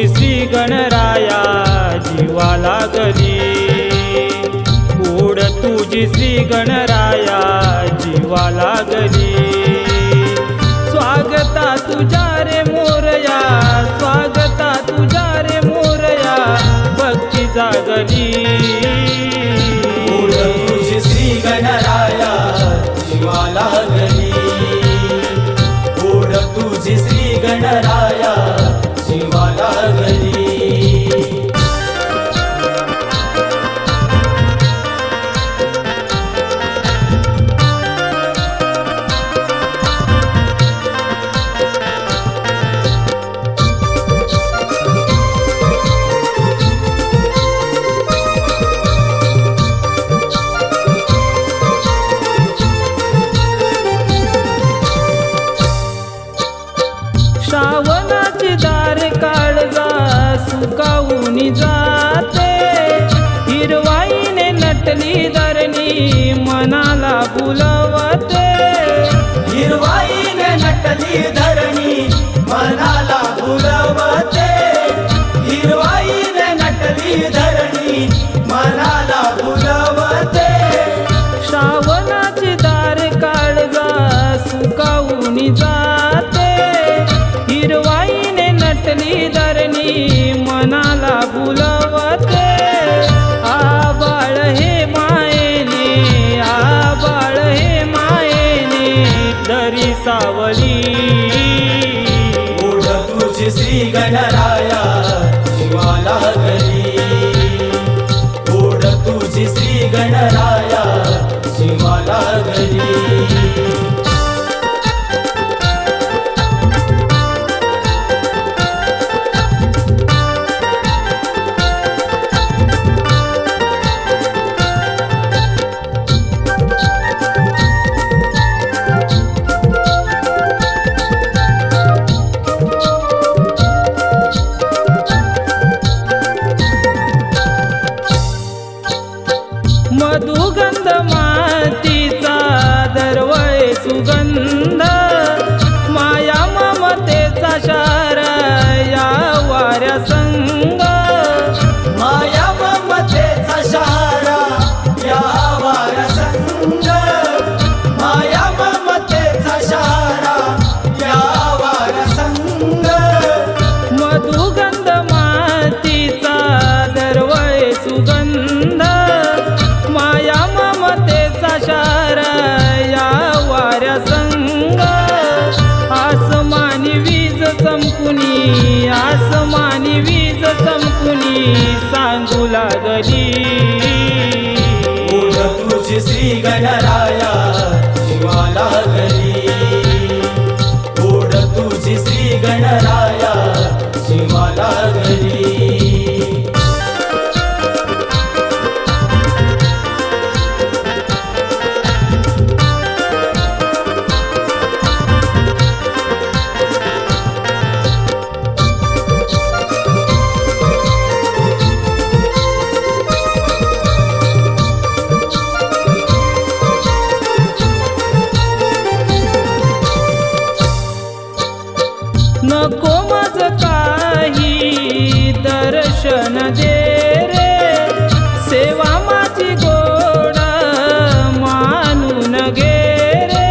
तुझी श्री गणराया जीवा लागली, ओढ तुझी श्री गणराया जीवा लागली। स्वागता तुझ्या रे मोरया, स्वागता तुझ्या रे मोरया, भक्ती जागली। ओढ तुझी श्री गणराया जीवा लागली, ओढ तुझी श्री गणराया जीवा लागली। श्रावणाची दार काळजा सुकावून जाते, हिरवाईने नटली धरणी मनाला बुलवते। हिरवाईने नटली धरणी मनाला बुलवते, हिरवाईने नटली धरणी मनाला बुलवते। श्रावणाची दार काळजा सुकावून जाते, हिरवाईने नटली धरणी मनाला बुलवते। आबाळ हे मायेने, आबाळ हे मायेने दरी सावली। ओढ तुझी श्री गणराया जीवा लागली, ओढ तुझी श्री गणराया जीवा लागली। मधुगंध मातीचा दरवळे सुगंध, माया ममतेचा शार या वाऱ्या संग। माया ममतेचा शारा या वाऱ्या संग, माया ममतेचा शारा या वाऱ्या संग। मधुगंध मातीचा दरवळे सुगंध, माया ममतेचा शार या वाऱ्या संग। आसमानी वीज चमकुनी, आसमानी वीज चमकुनी सांगू लागली। ओढ तुझी श्री गणराया जीवा लागली, ओढ तुझी श्री गणराया जीवा लागली। नको मज काही दर्शन दे रे, सेवा माझी गोड मानून घे रे।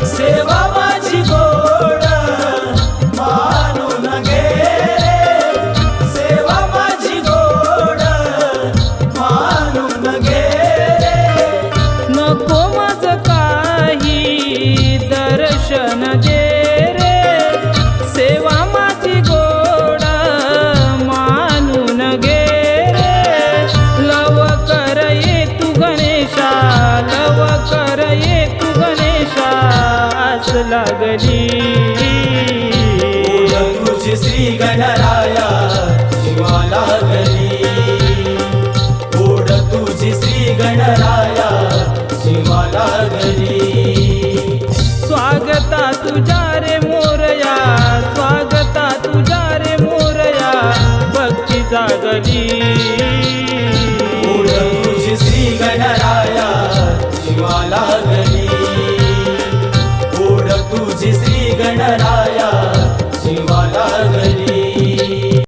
सेवा माझी गोड मानून घे रे, सेवा माझी गोड मानून घे रे। नको मज काही दर्शन दे रे, सेवा माझी गोड मानून घे रे। लव कर ये तू गणेशा, लव कर ये तू गणेशा आस लागली। ओढ तुझी श्री गणराया जीवा लागली, ओढ तुझी श्री गणराया जीवा लागली। स्वागता तुझ्या रे मोरया, स्वागता तुझ्या रे मोरया, भक्ती जागली। ओढ तुझी श्री गणराया जीवा लागली, ओढ तुझी श्री गणराया